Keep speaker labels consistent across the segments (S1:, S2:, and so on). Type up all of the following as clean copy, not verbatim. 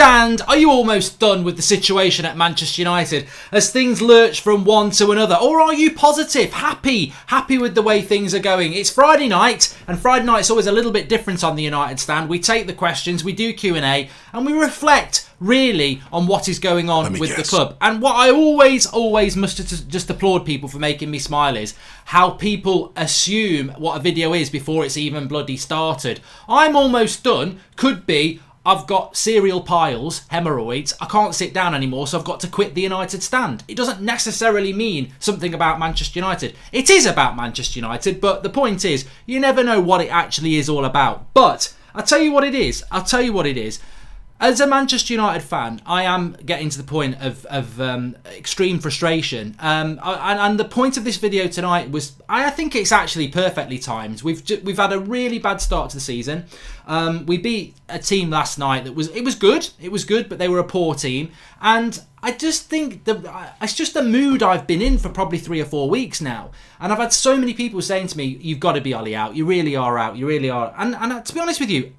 S1: Stand, are you almost done with the situation at Manchester United as things lurch from one to another? Or are you positive, happy with the way things are going? It's Friday night, and Friday night's always a little bit different on the United Stand. We take the questions, we do Q&A, and we reflect really on what is going on with the club. And what I always must just applaud people for making me smile is how people assume what a video is before it's even bloody started. I'm almost done, could be I've got cereal piles, hemorrhoids, I can't sit down anymore, so I've got to quit the United Stand. It doesn't necessarily mean something about Manchester United. It is about Manchester United, but the point is, you never know what it actually is all about. But I'll tell you what it is. As a Manchester United fan, I am getting to the point of extreme frustration. And the point of this video tonight was, I think it's actually perfectly timed. We've had a really bad start to the season. We beat a team last night that was good, but they were a poor team. And I just think it's just a mood I've been in for probably 3 or 4 weeks now. And I've had so many people saying to me, you've got to be Ole out. You really are out. You really are. And to be honest with you,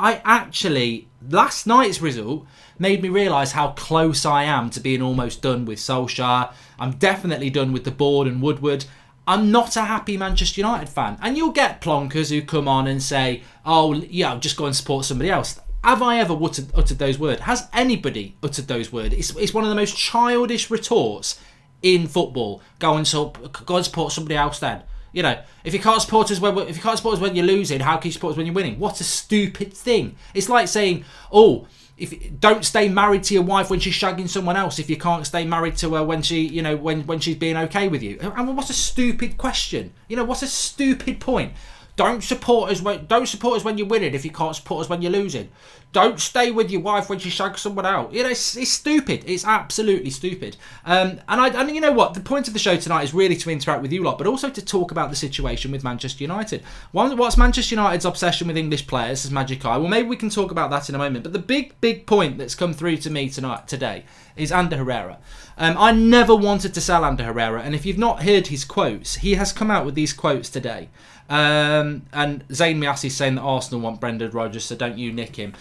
S1: last night's result made me realise how close I am to being almost done with Solskjaer. I'm definitely done with the board and Woodward. I'm not a happy Manchester United fan. And you'll get plonkers who come on and say, oh, yeah, just go and support somebody else. Have I ever uttered those words? Has anybody uttered those words? It's one of the most childish retorts in football. Go and support somebody else then. You know, if you can't support us when you're losing, how can you support us when you're winning? What a stupid thing. It's like saying, don't stay married to your wife when she's shagging someone else if you can't stay married to her when she's being okay with you. And what a stupid question. You know, what a stupid point. Don't support us when you're winning if you can't support us when you're losing. Don't stay with your wife when she shags someone else. You know, it's stupid. It's absolutely stupid. And you know what? The point of the show tonight is really to interact with you lot, but also to talk about the situation with Manchester United. What's Manchester United's obsession with English players, as Magic Eye? Well, maybe we can talk about that in a moment. But the big point that's come through to me today is Ander Herrera. I never wanted to sell Ander Herrera, and if you've not heard his quotes, he has come out with these quotes today. And Zayn Miasi's saying that Arsenal want Brendan Rodgers, so don't you nick him.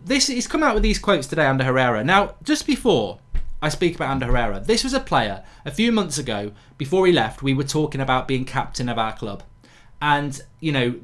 S1: He's come out with these quotes today, Ander Herrera. Now, just before I speak about Ander Herrera, this was a player a few months ago, before he left, we were talking about being captain of our club. And, you know,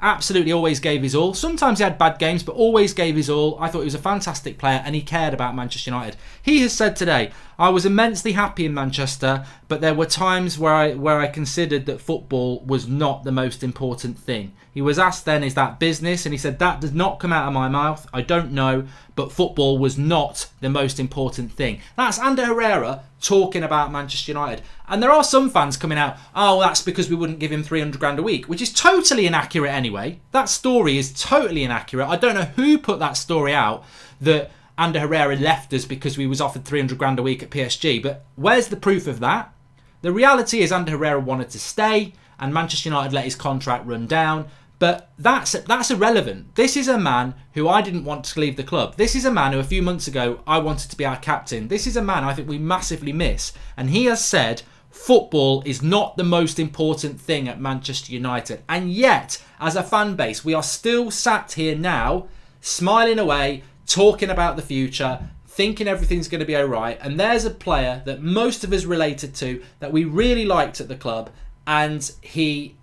S1: absolutely always gave his all. Sometimes he had bad games, but always gave his all. I thought he was a fantastic player and he cared about Manchester United. He has said today, I was immensely happy in Manchester, but there were times where I considered that football was not the most important thing. He was asked then, is that business? And he said, that does not come out of my mouth. I don't know, but football was not the most important thing. That's Ander Herrera talking about Manchester United. And there are some fans coming out, oh, that's because we wouldn't give him 300 grand a week, which is totally inaccurate anyway. That story is totally inaccurate. I don't know who put that story out that Ander Herrera left us because we was offered 300 grand a week at PSG. But where's the proof of that? The reality is Ander Herrera wanted to stay and Manchester United let his contract run down. But that's irrelevant. This is a man who I didn't want to leave the club. This is a man who a few months ago I wanted to be our captain. This is a man I think we massively miss. And he has said football is not the most important thing at Manchester United. And yet, as a fan base, we are still sat here now, smiling away, talking about the future, thinking everything's going to be all right. And there's a player that most of us related to, that we really liked at the club, and he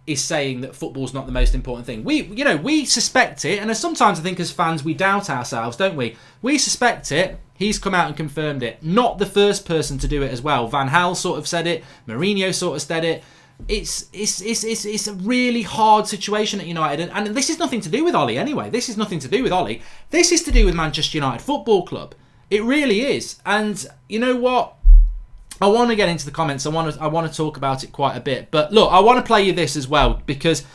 S1: is saying that football's not the most important thing. We suspect it, and sometimes I think as fans we doubt ourselves, don't we? We suspect it. He's come out and confirmed it. Not the first person to do it as well. Van Gaal sort of said it. Mourinho sort of said it. It's a really hard situation at United, and this is nothing to do with Ole anyway. This is nothing to do with Ole. This is to do with Manchester United Football Club. It really is. And you know what? I want to get into the comments. I want to talk about it quite a bit. But look, I want to play you this as well, because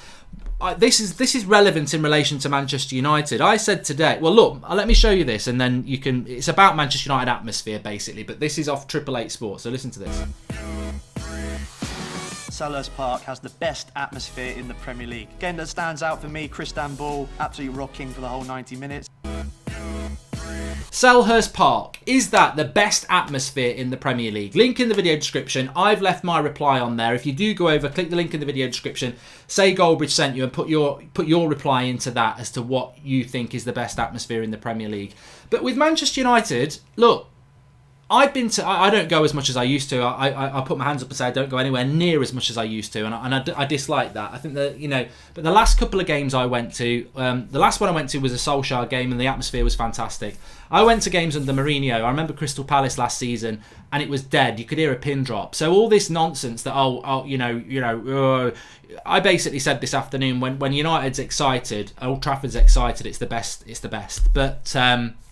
S1: this is relevant in relation to Manchester United. I said today, well look, let me show you this, and then you can. It's about Manchester United atmosphere basically, but this is off 888 Sport. So listen to this.
S2: Selhurst Park has the best atmosphere in the Premier League. Game that stands out for me, Christian Ball, absolutely rocking for the whole 90 minutes.
S1: Selhurst Park, is that the best atmosphere in the Premier League? Link in the video description. I've left my reply on there. If you do go over, click the link in the video description, say Goldbridge sent you, and put your reply into that as to what you think is the best atmosphere in the Premier League. But with Manchester United, look, I don't go as much as I used to. I put my hands up and say I don't go anywhere near as much as I used to, and I dislike that. I think that, but the last couple of games I went to, the last one I went to was a Solskjaer game, and the atmosphere was fantastic. I went to games under Mourinho. I remember Crystal Palace last season, and it was dead. You could hear a pin drop. So all this nonsense that I basically said this afternoon, when United's excited, Old Trafford's excited, it's the best. It's the best. But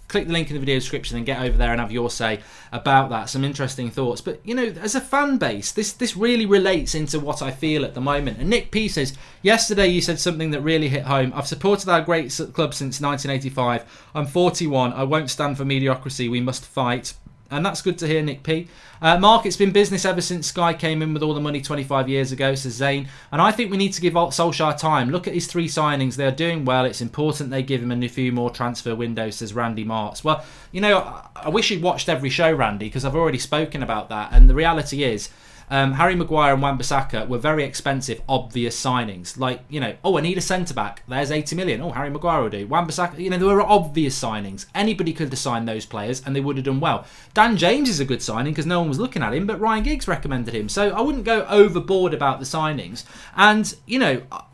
S1: click the link in the video description and get over there and have your say about that. Some interesting thoughts. But, as a fan base, this really relates into what I feel at the moment. And Nick P says, yesterday you said something that really hit home. I've supported our great club since 1985. I'm 41. I won't stand for mediocrity. We must fight. And that's good to hear, Nick P. Mark, it's been business ever since Sky came in with all the money 25 years ago, says Zane. And I think we need to give Solskjaer time. Look at his 3 signings. They're doing well. It's important they give him a few more transfer windows, says Randy Marks. Well, I wish you'd watched every show, Randy, because I've already spoken about that. And the reality is, Harry Maguire and Wan-Bissaka were very expensive, obvious signings. Like, I need a centre-back. There's 80 million. Oh, Harry Maguire will do. Wan-Bissaka, they were obvious signings. Anybody could have signed those players and they would have done well. Dan James is a good signing because no one was looking at him, but Ryan Giggs recommended him. So I wouldn't go overboard about the signings. And,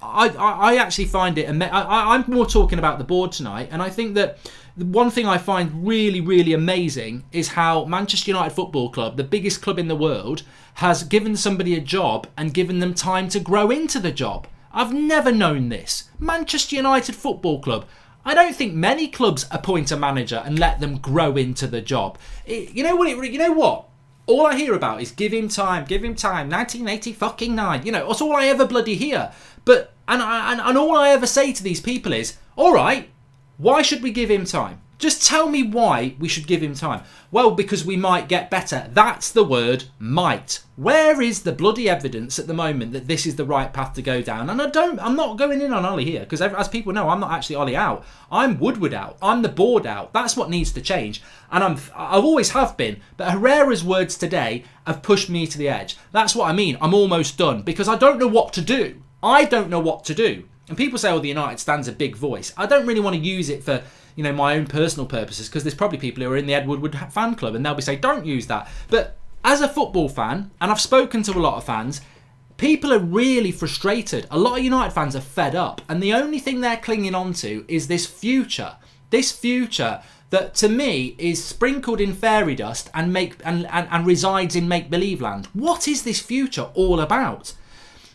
S1: I actually find it... I'm more talking about the board tonight, and I think that the one thing I find really, really amazing is how Manchester United Football Club, the biggest club in the world, has given somebody a job and given them time to grow into the job. I've never known this. Manchester United Football Club. I don't think many clubs appoint a manager and let them grow into the job. You know what? All I hear about is give him time, 1989. That's all I ever bloody hear. But and all I ever say to these people is, all right, why should we give him time? Just tell me why we should give him time. Well, because we might get better. That's the word, might. Where is the bloody evidence at the moment that this is the right path to go down? And I'm not going in on Ollie here, because as people know, I'm not actually Ollie out. I'm Woodward out. I'm the board out. That's what needs to change. And I've always have been. But Herrera's words today have pushed me to the edge. That's what I mean. I'm almost done, because I don't know what to do. I don't know what to do. And people say, the United stands a big voice. I don't really want to use it for, my own personal purposes, because there's probably people who are in the Ed Woodward fan club and they'll be saying, don't use that. But as a football fan, and I've spoken to a lot of fans, people are really frustrated. A lot of United fans are fed up. And the only thing they're clinging on to is this future. This future that, to me, is sprinkled in fairy dust and resides in make-believe land. What is this future all about?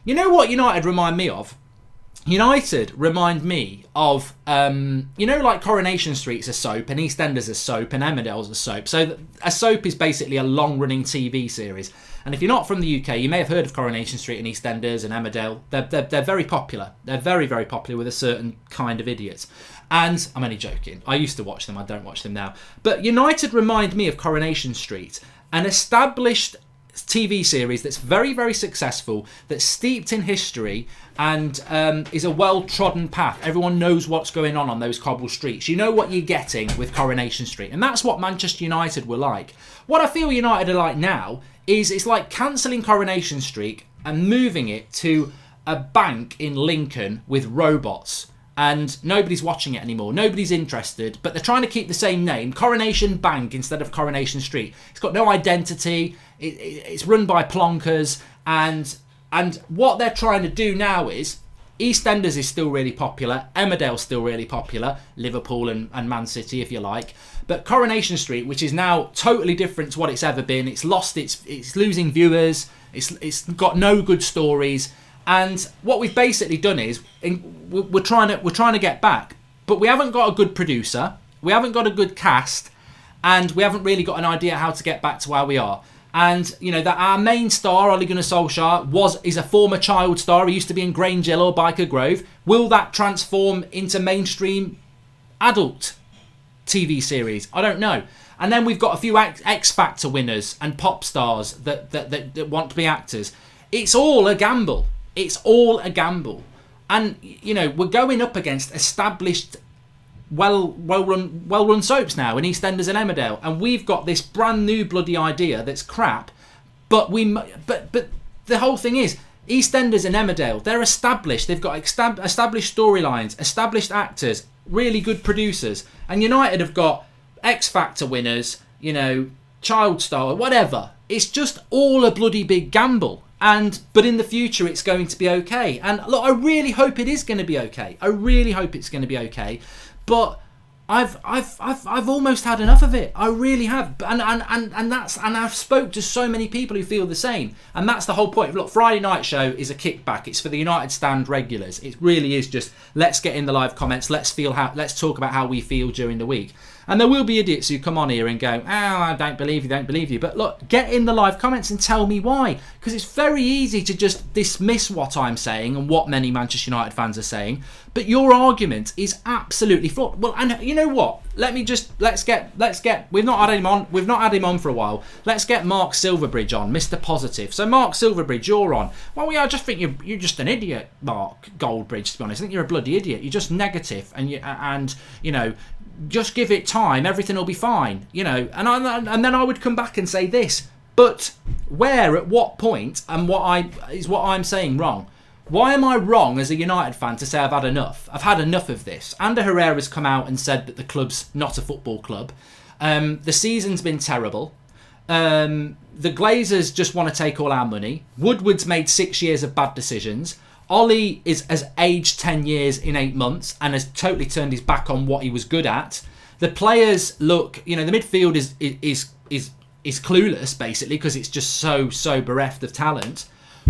S1: You know what United remind me of? United remind me of, like Coronation Street's a soap, and EastEnders a soap, and Emmerdale's a soap. So a soap is basically a long-running TV series. And if you're not from the UK, you may have heard of Coronation Street and EastEnders and Emmerdale. They're very popular. They're very, very popular with a certain kind of idiots. And I'm only joking. I used to watch them. I don't watch them now. But United remind me of Coronation Street, an established TV series that's very, very successful, that's steeped in history, and is a well-trodden path. Everyone knows what's going on those cobble streets. You know what you're getting with Coronation Street, and that's what Manchester United were like. What I feel United are like now is it's like cancelling Coronation Street and moving it to a bank in Lincoln with robots. And nobody's watching it anymore. Nobody's interested. But they're trying to keep the same name, Coronation Bank instead of Coronation Street. It's got no identity. It's run by plonkers. And what they're trying to do now is, EastEnders is still really popular. Emmerdale's still really popular. Liverpool and Man City, if you like. But Coronation Street, which is now totally different to what it's ever been. It's lost. It's losing viewers. It's got no good stories. And what we've basically done is we're trying to get back, but we haven't got a good producer, we haven't got a good cast, and we haven't really got an idea how to get back to where we are. And that our main star, Ole Gunnar Solskjaer, is a former child star. He used to be in Grange Hill or Biker Grove. Will that transform into mainstream adult TV series? I don't know. And then we've got a few X Factor winners and pop stars that want to be actors. It's all a gamble. It's all a gamble. And, we're going up against established well run soaps now in EastEnders and Emmerdale, and we've got this brand new bloody idea that's crap. But the whole thing is, EastEnders and Emmerdale, they're established. They've got established storylines, established actors, really good producers. And United have got X Factor winners, child star, whatever. It's just all a bloody big gamble. But in the future, it's going to be okay. And look, I really hope it is going to be okay. I really hope it's going to be okay. But I've almost had enough of it. I really have, and I've spoke to so many people who feel the same, and that's the whole point. Look, Friday night show is a kickback. It's for the United Stand regulars. It really is just, let's get in the live comments. Let's talk about how we feel during the week. And there will be idiots who come on here and go, I don't believe you. But look, get in the live comments and tell me why. Because it's very easy to just dismiss what I'm saying and what many Manchester United fans are saying. But your argument is absolutely flawed. Well, and you know what? Let's get. We've not had him on for a while. Let's get Mark Silverbridge on, Mr. Positive. So Mark Silverbridge, you're on. Well, I just think you're just an idiot, Mark Goldbridge. To be honest, I think you're a bloody idiot. You're just negative, and just give it time, everything will be fine, and then I would come back and say this, but where, at what point, and what I'm saying wrong? Why am I wrong as a United fan to say I've had enough? I've had enough of this. Ander Herrera's come out and said that the club's not a football club. The season's been terrible. The Glazers just want to take all our money. Woodward's made 6 years of bad decisions. Ole has aged 10 years in 8 months and has totally turned his back on what he was good at. The players look, the midfield is clueless basically because it's just so bereft of talent.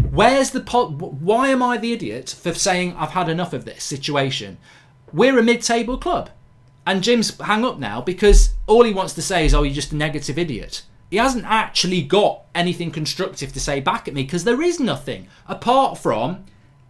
S1: Why am I the idiot for saying I've had enough of this situation? We're a mid-table club, and Jim's hung up now because all he wants to say is, "Oh, you're just a negative idiot." He hasn't actually got anything constructive to say back at me because there is nothing apart from,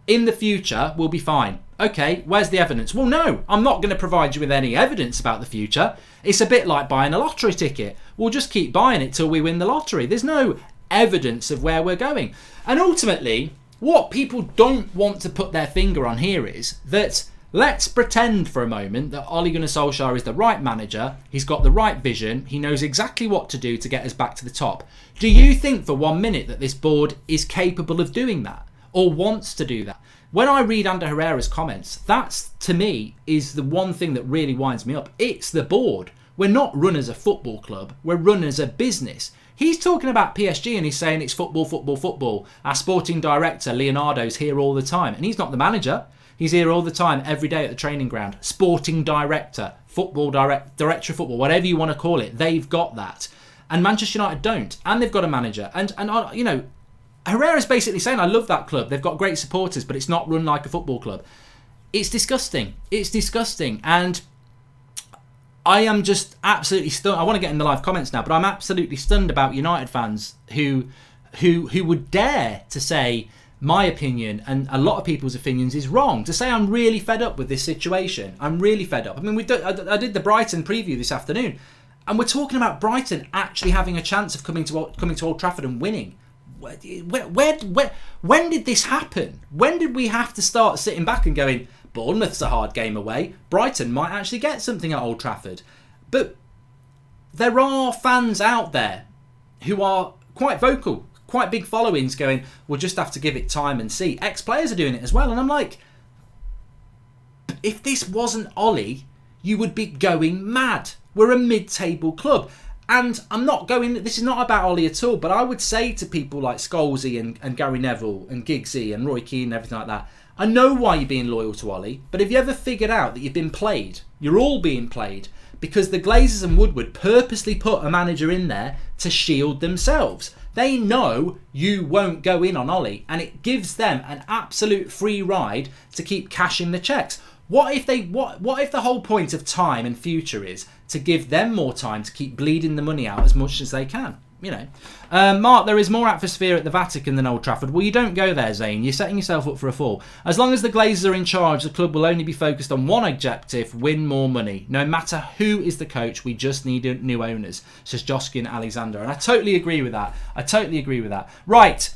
S1: in the future, we'll be fine. Okay, where's the evidence? Well, no, I'm not going to provide you with any evidence about the future. It's a bit like buying a lottery ticket. We'll just keep buying it till we win the lottery. There's no evidence of where we're going. And ultimately, what people don't want to put their finger on here is that let's pretend for a moment that Ole Gunnar Solskjaer is the right manager. He's got the right vision. He knows exactly what to do to get us back to the top. Do you think for 1 minute that this board is capable of doing that or wants to do that? When I read Ander Herrera's comments, that's, to me, is the one thing that really winds me up. It's the board. We're not run as a football club. We're run as a business. He's talking about PSG and he's saying it's football, football, football. Our sporting director, Leonardo's here all the time. And he's not the manager. He's here all the time, every day at the training ground. Sporting director, director of football, whatever you want to call it. They've got that. And Manchester United don't. And they've got a manager. And Herrera's basically saying, I love that club. They've got great supporters, but it's not run like a football club. It's disgusting. It's disgusting. And I am just absolutely stunned. I want to get in the live comments now, but I'm absolutely stunned about United fans who would dare to say my opinion and a lot of people's opinions is wrong. To say I'm really fed up with this situation. I'm really fed up. I mean, I did the Brighton preview this afternoon, and we're talking about Brighton actually having a chance of coming to Old Trafford and winning. When did this happen? When did we have to start sitting back and going, Bournemouth's a hard game away, Brighton might actually get something at Old Trafford? But there are fans out there who are quite vocal, quite big followings going, we'll just have to give it time and see. Ex-players are doing it as well. And I'm like, if this wasn't Ole, you would be going mad. We're a mid-table club. And I'm not going, this is not about Ole at all, but I would say to people like Scholesy and Gary Neville and Giggsy and Roy Keane and everything like that, I know why you're being loyal to Ole, but have you ever figured out that you've been played? You're all being played because the Glazers and Woodward purposely put a manager in there to shield themselves. They know you won't go in on Ole, and it gives them an absolute free ride to keep cashing the checks. What if the whole point of time and future is to give them more time to keep bleeding the money out as much as they can? Mark, there is more atmosphere at the Vatican than Old Trafford. Well, you don't go there, Zane. You're setting yourself up for a fall. As long as the Glazers are in charge, the club will only be focused on one objective: win more money. No matter who is the coach, we just need new owners, says Joskin Alexander. And I totally agree with that. Right.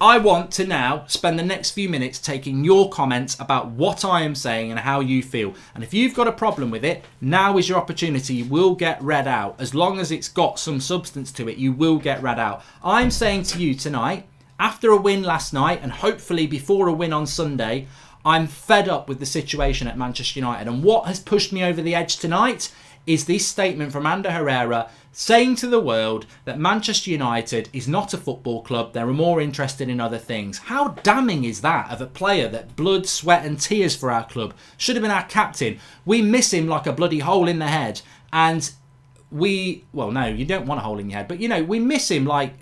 S1: I want to now spend the next few minutes taking your comments about what I am saying and how you feel. And if you've got a problem with it, now is your opportunity. You will get read out. As long as it's got some substance to it, you will get read out. I'm saying to you tonight, after a win last night and hopefully before a win on Sunday, I'm fed up with the situation at Manchester United. And what has pushed me over the edge tonight is this statement from Ander Herrera saying to the world that Manchester United is not a football club. They're more interested in other things. How damning is that of a player that blood, sweat and tears for our club? Should have been our captain. We miss him like a bloody hole in the head. And well, no, you don't want a hole in your head. But, we miss him like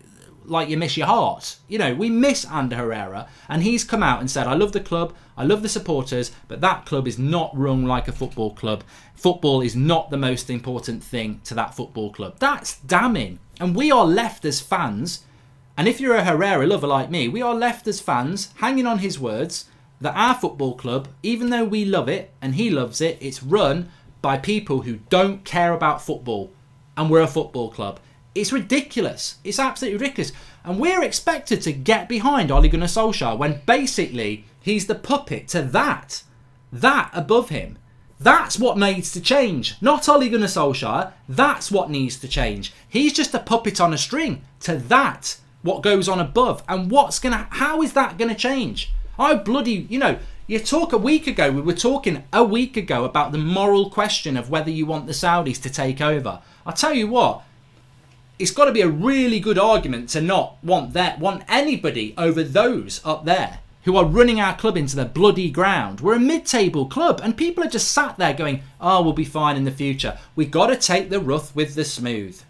S1: you miss your heart. We miss Ander Herrera. And he's come out and said, I love the club, I love the supporters, but that club is not run like a football club. Football is not the most important thing to that football club. That's damning. And we are left as fans, and if you're a Herrera lover like me, we are left as fans hanging on his words that our football club, even though we love it and he loves it, it's run by people who don't care about football. And we're a football club. It's ridiculous. It's absolutely ridiculous. And we're expected to get behind Ole Gunnar Solskjaer when basically he's the puppet to that above him. That's what needs to change. Not Ole Gunnar Solskjaer. That's what needs to change. He's just a puppet on a string to that, what goes on above. And how is that going to change? We were talking a week ago about the moral question of whether you want the Saudis to take over. I'll tell you what, it's got to be a really good argument to not want anybody over those up there who are running our club into the bloody ground. We're a mid-table club and people are just sat there going, oh, we'll be fine in the future. We've got to take the rough with the smooth.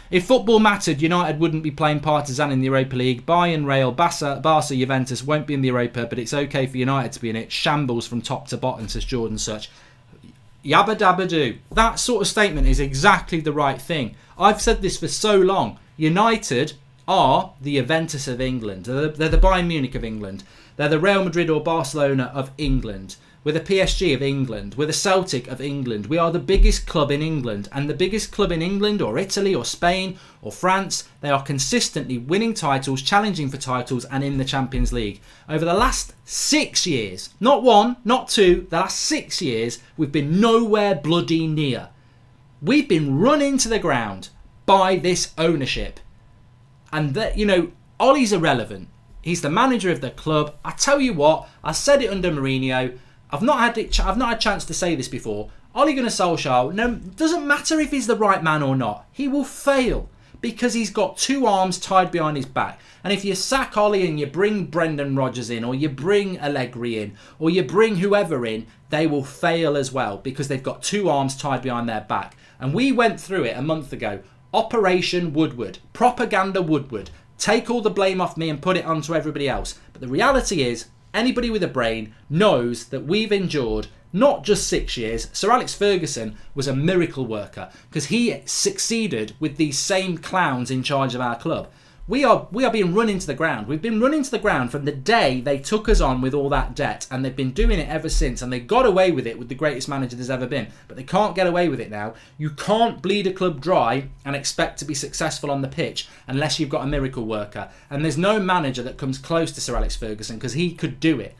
S1: If football mattered, United wouldn't be playing Partizan in the Europa League. Bayern, Real, Barca, Juventus won't be in the Europa, but it's okay for United to be in it. Shambles from top to bottom, says Jordan Such. Yabba dabba do. That sort of statement is exactly the right thing. I've said this for so long. United are the Juventus of England. They're the Bayern Munich of England. They're the Real Madrid or Barcelona of England. We're the PSG of England. We're the Celtic of England. We are the biggest club in England. And the biggest club in England or Italy or Spain or France, they are consistently winning titles, challenging for titles and in the Champions League. Over the last 6 years, not one, not two, the last 6 years, we've been nowhere bloody near. We've been run into the ground by this ownership. And that, Ollie's irrelevant. He's the manager of the club. I tell you what, I said it under Mourinho. I've not had a chance to say this before. Ole Gunnar Solskjaer, doesn't matter if he's the right man or not. He will fail because he's got two arms tied behind his back. And if you sack Ole and you bring Brendan Rodgers in, or you bring Allegri in, or you bring whoever in, they will fail as well because they've got two arms tied behind their back. And we went through it a month ago. Operation Woodward, Propaganda Woodward. Take all the blame off me and put it onto everybody else. But the reality is, anybody with a brain knows that we've endured not just 6 years. Sir Alex Ferguson was a miracle worker because he succeeded with these same clowns in charge of our club. We are being run into the ground. We've been run into the ground from the day they took us on with all that debt, and they've been doing it ever since, and they got away with it with the greatest manager there's ever been. But they can't get away with it now. You can't bleed a club dry and expect to be successful on the pitch unless you've got a miracle worker. And there's no manager that comes close to Sir Alex Ferguson because he could do it.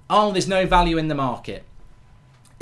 S1: Oh, there's no value in the market.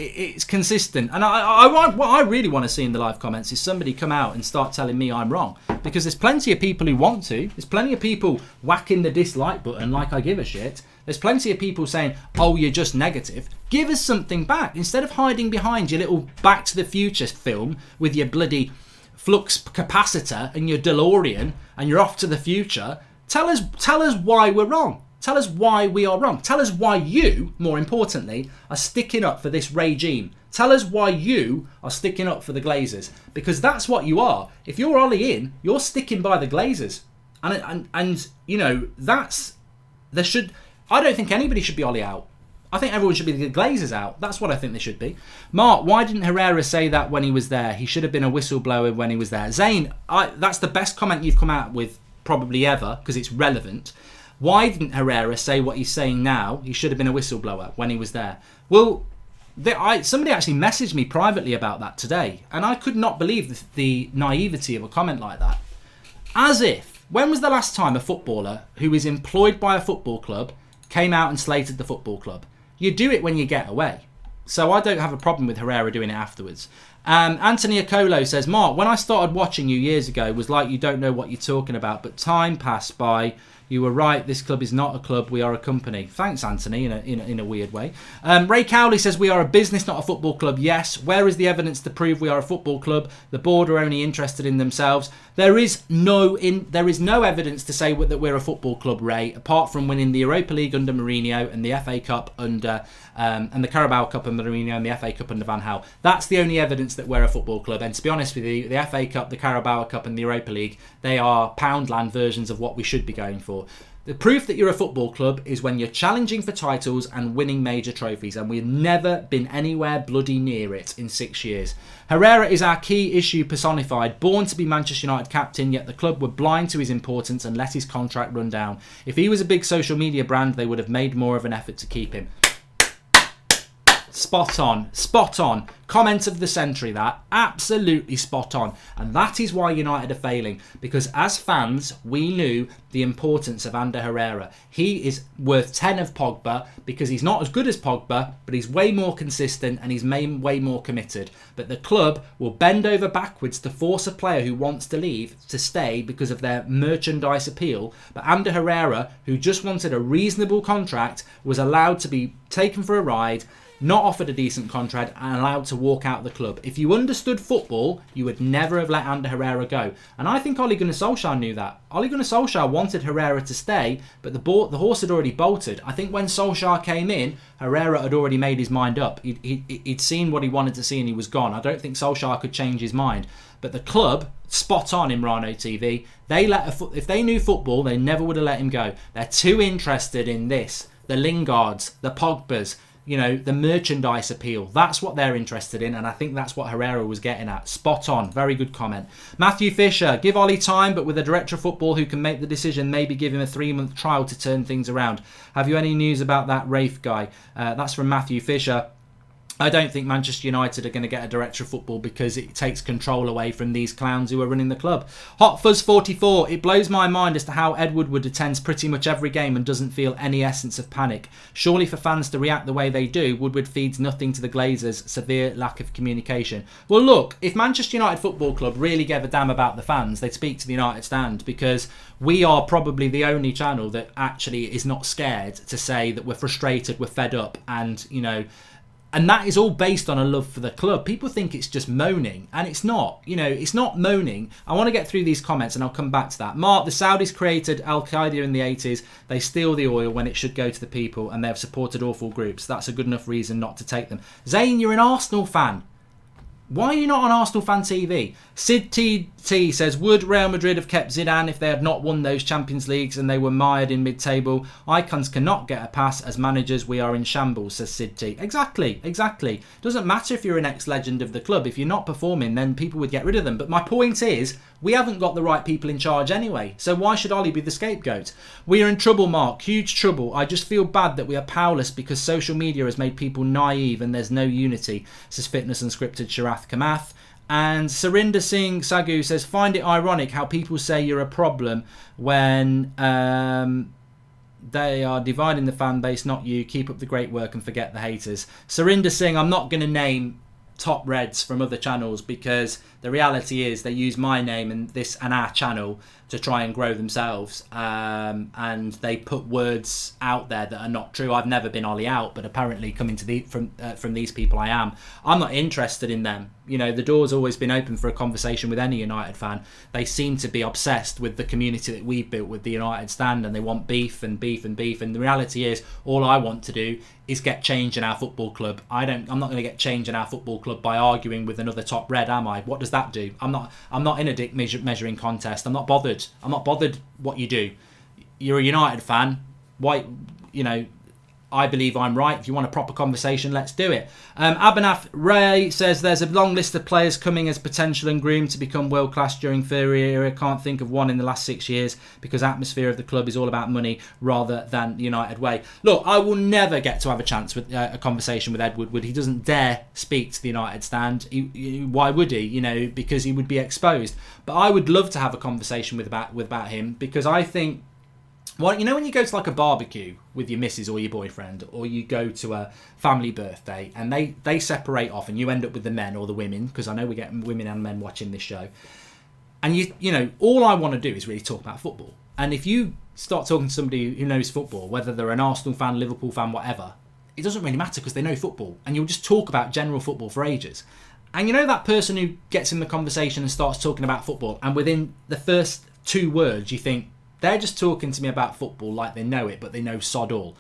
S1: It's consistent. And what I really want to see in the live comments is somebody come out and start telling me I'm wrong. Because there's plenty of people who want to. There's plenty of people whacking the dislike button like I give a shit. There's plenty of people saying, oh, you're just negative. Give us something back. Instead of hiding behind your little Back to the Future film with your bloody flux capacitor and your DeLorean and you're off to the future, tell us why we're wrong. Tell us why we are wrong. Tell us why you, more importantly, are sticking up for this regime. Tell us why you are sticking up for the Glazers. Because that's what you are. If you're Ollie in, you're sticking by the Glazers. And I don't think anybody should be Ollie out. I think everyone should be the Glazers out. That's what I think they should be. Mark, why didn't Herrera say that when he was there? He should have been a whistleblower when he was there. Zane, that's the best comment you've come out with probably ever because it's relevant. Why didn't Herrera say what he's saying now? He should have been a whistleblower when he was there. Well, somebody actually messaged me privately about that today, and I could not believe the naivety of a comment like that. As if When was the last time a footballer who is employed by a football club came out and slated the football club? You do it when you get away. So I don't have a problem with Herrera doing it afterwards. Anthony Acolo says, Mark, when I started watching you years ago, it was like you don't know what you're talking about, but time passed by. You were right, this club is not a club, we are a company. Thanks, Anthony, in a weird way. Ray Cowley says, we are a business, not a football club. Yes, where is the evidence to prove we are a football club? The board are only interested in themselves. There is no evidence to say that we're a football club, Ray, apart from winning the Europa League under Mourinho and the FA Cup under and the Carabao Cup under Mourinho and the FA Cup under Van Gaal. That's the only evidence that we're a football club. And to be honest with you, the FA Cup, the Carabao Cup and the Europa League, they are Poundland versions of what we should be going for. The proof that you're a football club is when you're challenging for titles and winning major trophies, and we've never been anywhere bloody near it in 6 years. Herrera is our key issue personified, born to be Manchester United captain, yet the club were blind to his importance and let his contract run down. If he was a big social media brand, they would have made more of an effort to keep him. Spot on. Comment of the century, that. Absolutely spot on. And that is why United are failing. Because as fans, we knew the importance of Ander Herrera. He is worth 10 of Pogba because he's not as good as Pogba, but he's way more consistent and he's way more committed. But the club will bend over backwards to force a player who wants to leave to stay because of their merchandise appeal. But Ander Herrera, who just wanted a reasonable contract, was allowed to be taken for a ride, not offered a decent contract and allowed to walk out of the club. If you understood football, you would never have let Ander Herrera go. And I think Ole Gunnar Solskjaer knew that. Ole Gunnar Solskjaer wanted Herrera to stay, but the horse had already bolted. I think when Solskjaer came in, Herrera had already made his mind up. He'd seen what he wanted to see and he was gone. I don't think Solskjaer could change his mind. But the club, spot on in Rhino TV, if they knew football, they never would have let him go. They're too interested in this. The Lingards, the Pogbas, the merchandise appeal. That's what they're interested in, and I think that's what Herrera was getting at. Spot on. Very good comment. Matthew Fisher, give Ollie time, but with a director of football who can make the decision, maybe give him a 3-month trial to turn things around. Have you any news about that Rafe guy? That's from Matthew Fisher. I don't think Manchester United are going to get a director of football because it takes control away from these clowns who are running the club. Hot Fuzz 44, it blows my mind as to how Ed Woodward attends pretty much every game and doesn't feel any essence of panic. Surely for fans to react the way they do, Woodward feeds nothing to the Glazers, severe lack of communication. Well look, if Manchester United Football Club really gave a damn about the fans, they'd speak to the United Stand, because we are probably the only channel that actually is not scared to say that we're frustrated, we're fed up, and and that is all based on a love for the club. People think it's just moaning, and it's not. It's not moaning. I want to get through these comments, and I'll come back to that. Mark, the Saudis created Al-Qaeda in the 80s. They steal the oil when it should go to the people, and they have supported awful groups. That's a good enough reason not to take them. Zayn, you're an Arsenal fan. Why are you not on Arsenal Fan TV? Sid TT says, would Real Madrid have kept Zidane if they had not won those Champions Leagues and they were mired in mid-table? Icons cannot get a pass. As managers, we are in shambles, says Sid T. Exactly. Doesn't matter if you're an ex-legend of the club. If you're not performing, then people would get rid of them. But my point is, we haven't got the right people in charge anyway. So why should Ollie be the scapegoat? We are in trouble, Mark. Huge trouble. I just feel bad that we are powerless because social media has made people naive and there's no unity, says Fitness Unscripted Sharath Kamath. And Surinder Singh Sagu says, find it ironic how people say you're a problem when they are dividing the fan base, not you. Keep up the great work and forget the haters. Surinder Singh, I'm not going to name top reds from other channels because the reality is they use my name and our channel to try and grow themselves, and they put words out there that are not true. I've never been Ollie out, but apparently coming to from these people I am. I'm not interested in them. The door's always been open for a conversation with any United fan. They seem to be obsessed with the community that we've built with the United Stand, and they want beef and beef and beef. And the reality is, all I want to do is get change in our football club. I'm not going to get change in our football club by arguing with another top red, am I? What does that do? I'm not in a dick measuring contest. I'm not bothered what you do. You're a United fan. Why? I believe I'm right. If you want a proper conversation, let's do it. Abhinav Ray says there's a long list of players coming as potential and groomed to become world class during Herrera. Can't think of one in the last 6 years because atmosphere of the club is all about money rather than the United way. Look, I will never get to have a chance with a conversation with Ed Woodward. He doesn't dare speak to the United stand. Why would he? Because he would be exposed. But I would love to have a conversation with about him, because I think, well, when you go to like a barbecue with your missus or your boyfriend, or you go to a family birthday and they separate off and you end up with the men or the women, because I know we get women and men watching this show, and all I want to do is really talk about football. And if you start talking to somebody who knows football, whether they're an Arsenal fan, Liverpool fan, whatever, it doesn't really matter because they know football, and you'll just talk about general football for ages. And that person who gets in the conversation and starts talking about football, and within the first 2 words you think, they're just talking to me about football like they know it, but they know sod all.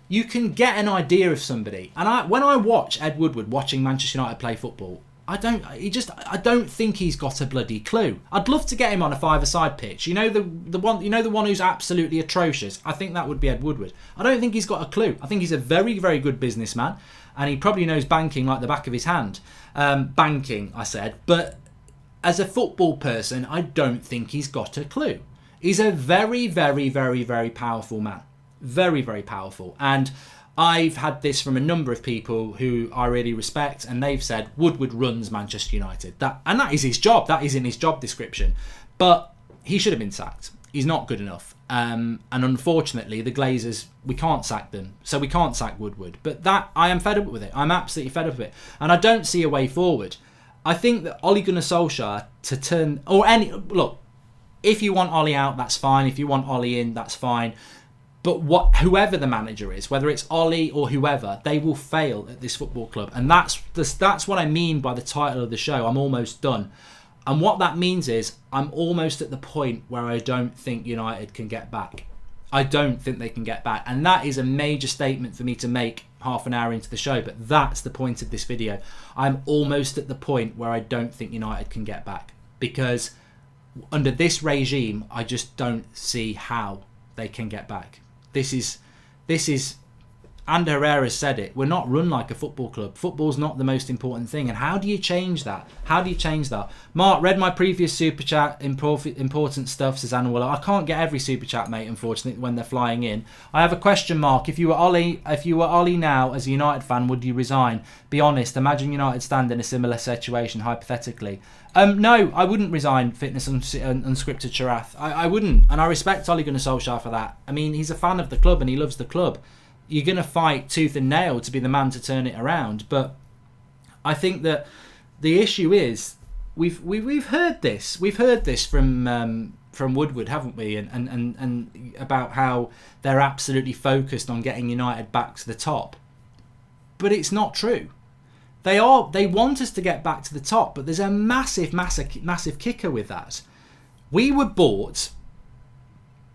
S1: You can get an idea of somebody. And when I watch Ed Woodward watching Manchester United play football, I don't think he's got a bloody clue. I'd love to get him on a 5-a-side pitch. The one who's absolutely atrocious. I think that would be Ed Woodward. I don't think he's got a clue. I think he's a very, very good businessman, and he probably knows banking like the back of his hand. Banking, I said. But as a football person, I don't think he's got a clue. He's a very, very, very, very powerful man. Very, very powerful. And I've had this from a number of people who I really respect, and they've said Woodward runs Manchester United. That is his job. That is in his job description. But he should have been sacked. He's not good enough. And unfortunately, the Glazers, we can't sack them. So we can't sack Woodward. But I am fed up with it. I'm absolutely fed up with it. And I don't see a way forward. I think that Ole Gunnar Solskjaer look, if you want Ollie out, that's fine. If you want Ollie in, that's fine. But whoever the manager is, whether it's Ollie or whoever, they will fail at this football club. And that's what I mean by the title of the show. I'm almost done. And what that means is I'm almost at the point where I don't think United can get back. I don't think they can get back. And that is a major statement for me to make half an hour into the show. But that's the point of this video. I'm almost at the point where I don't think United can get back. Because under this regime, I just don't see how they can get back. This is, and Herrera said it, we're not run like a football club. Football's not the most important thing. And how do you change that? Mark, read my previous super chat, important stuff, says Anna Willer. I can't get every super chat, mate, unfortunately, when they're flying in. I have a question, Mark. If you were Ollie now as a United fan, would you resign? Be honest, imagine United stand in a similar situation, hypothetically. No, I wouldn't resign Fitness Unscripted Sharath. I wouldn't. And I respect Ole Gunnar Solskjaer for that. I mean, he's a fan of the club and he loves the club. You're going to fight tooth and nail to be the man to turn it around. But I think that the issue is we've heard this. We've heard this from Woodward, haven't we? And about how they're absolutely focused on getting United back to the top. But it's not true. They want us to get back to the top, but there's a massive kicker with that. We were bought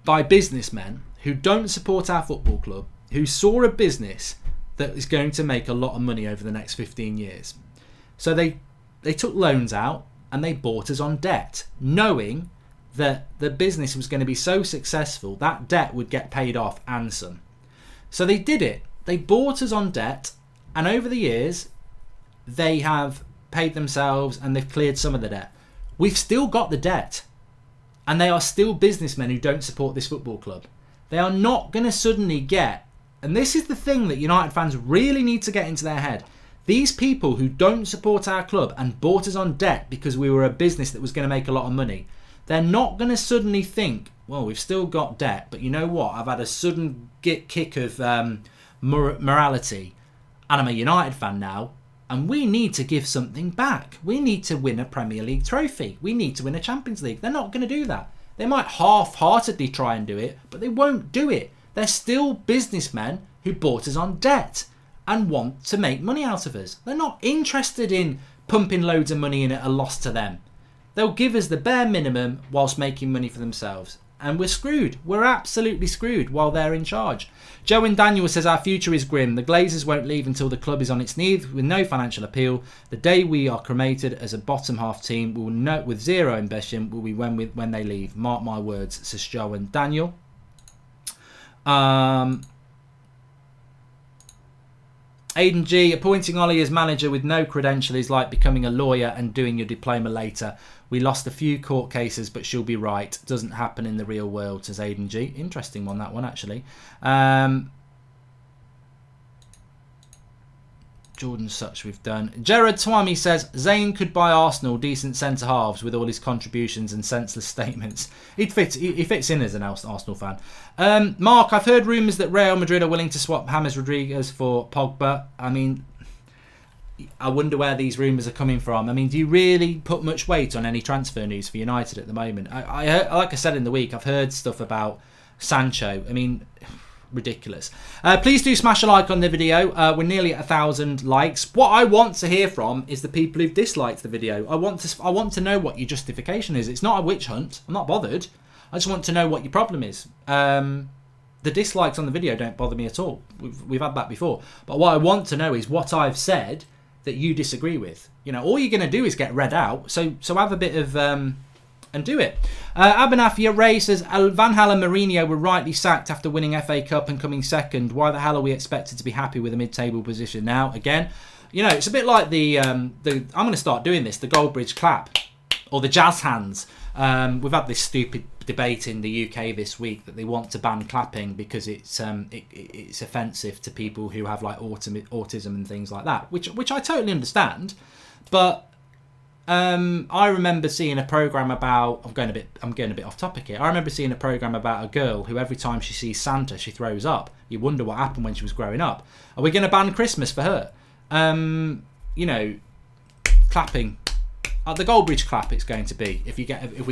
S1: by businessmen who don't support our football club, who saw a business that is going to make a lot of money over the next 15 years. So they took loans out and they bought us on debt, knowing that the business was going to be so successful that debt would get paid off and some. So they did it. They bought us on debt, and over the years they have paid themselves and they've cleared some of the debt. We've still got the debt, and they are still businessmen who don't support this football club. They are not going to suddenly get, and this is the thing that United fans really need to get into their head, these people who don't support our club and bought us on debt because we were a business that was going to make a lot of money, they're not going to suddenly think, well, we've still got debt, but you know what, I've had a sudden kick of morality and I'm a United fan now, and we need to give something back. We need to win a Premier League trophy. We need to win a Champions League. They're not going to do that. They might half-heartedly try and do it, but they won't do it. They're still businessmen who bought us on debt and want to make money out of us. They're not interested in pumping loads of money in at a loss to them. They'll give us the bare minimum whilst making money for themselves. And we're screwed. We're absolutely screwed while they're in charge. Joe and Daniel says our future is grim. The Glazers won't leave until the club is on its knees with no financial appeal. The day we are cremated as a bottom half team, we will know with zero ambition will be when they leave. Mark my words, says Joe and Daniel. Aidan G, appointing Ollie as manager with no credential is like becoming a lawyer and doing your diploma later. We lost a few court cases, but she'll be right. Doesn't happen in the real world, says Aidan G. Interesting one, that one, actually. Jordan Such we've done. Gerard Twami says, Zayn could buy Arsenal decent centre-halves with all his contributions and senseless statements. He fits in as an Arsenal fan. Mark, I've heard rumours that Real Madrid are willing to swap James Rodriguez for Pogba. I mean, I wonder where these rumours are coming from. I mean, do you really put much weight on any transfer news for United at the moment? I like I said in the week, I've heard stuff about Sancho. I mean, ridiculous. Please do smash a like on the video. We're nearly at 1,000 likes. What I want to hear from is the people who've disliked the video. I want to know what your justification is. It's not a witch hunt. I'm not bothered. I just want to know what your problem is. The dislikes on the video don't bother me at all. We've had that before. But what I want to know is what I've said that you disagree with. You know, all you're going to do is get read out. So have a bit of and do it. Abernafia Ray says, Van Gaal and Mourinho were rightly sacked after winning FA Cup and coming second. Why the hell are we expected to be happy with a mid-table position now? Again, you know, it's a bit like the I'm going to start doing this, the Goldbridge clap or the jazz hands. We've had this stupid debate in the UK this week that they want to ban clapping because it's offensive to people who have like autism and things like that, which I totally understand, but I remember seeing a programme about... I'm going a bit off topic here. I remember seeing a programme about a girl who every time she sees Santa, she throws up. You wonder what happened when she was growing up. Are we going to ban Christmas for her? You know, clapping. The Goldbridge clap it's going to be if we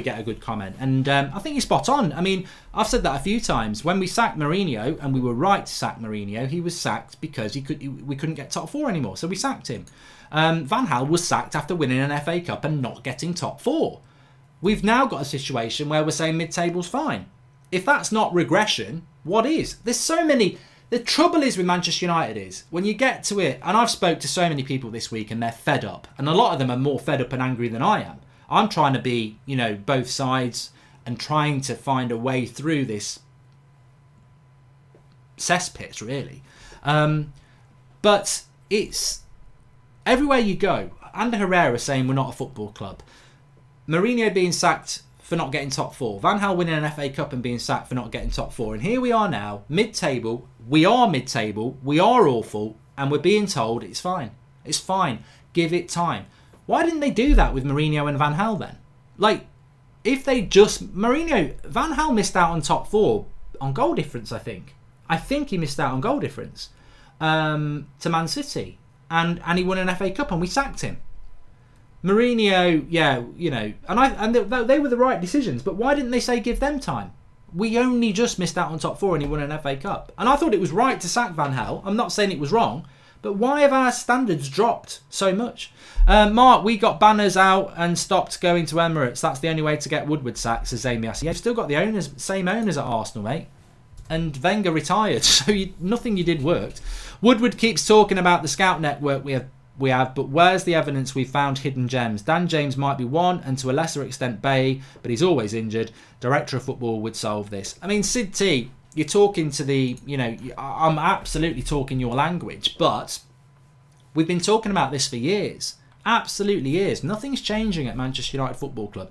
S1: get a good comment. And I think you're spot on. I mean, I've said that a few times. When we sacked Mourinho, and we were right to sack Mourinho, he was sacked because we couldn't get top four anymore. So we sacked him. Van Gaal was sacked after winning an FA Cup and not getting top four. We've now got a situation where we're saying mid-table's fine. If that's not regression, what is? There's so many... The trouble is with Manchester United is, when you get to it, and I've spoke to so many people this week and they're fed up, and a lot of them are more fed up and angry than I am. I'm trying to be, you know, both sides and trying to find a way through this cesspit, really. But it's... Everywhere you go, Ander Herrera saying we're not a football club. Mourinho being sacked for not getting top four. Van Gaal winning an FA Cup and being sacked for not getting top four. And here we are now, mid-table. We are mid-table. We are awful. And we're being told it's fine. It's fine. Give it time. Why didn't they do that with Mourinho and Van Gaal then? Like, if they just... Van Gaal missed out on top four on goal difference, I think. I think he missed out on goal difference to Man City. And he won an FA Cup and we sacked him. Mourinho, yeah, you know, and they were the right decisions. But why didn't they say give them time? We only just missed out on top four and he won an FA Cup. And I thought it was right to sack Van Gaal. I'm not saying it was wrong. But why have our standards dropped so much? Mark, we got banners out and stopped going to Emirates. That's the only way to get Woodward sacked, says Amy. You've still got the same owners at Arsenal, mate. And Wenger retired, so nothing you did worked. Woodward keeps talking about the scout network we have, but where's the evidence we've found hidden gems? Dan James might be one, and to a lesser extent Bay, but he's always injured. Director of football would solve this. I mean, Sid T, you're talking to the, you know, I'm absolutely talking your language, but we've been talking about this for years. Absolutely years. Nothing's changing at Manchester United Football Club.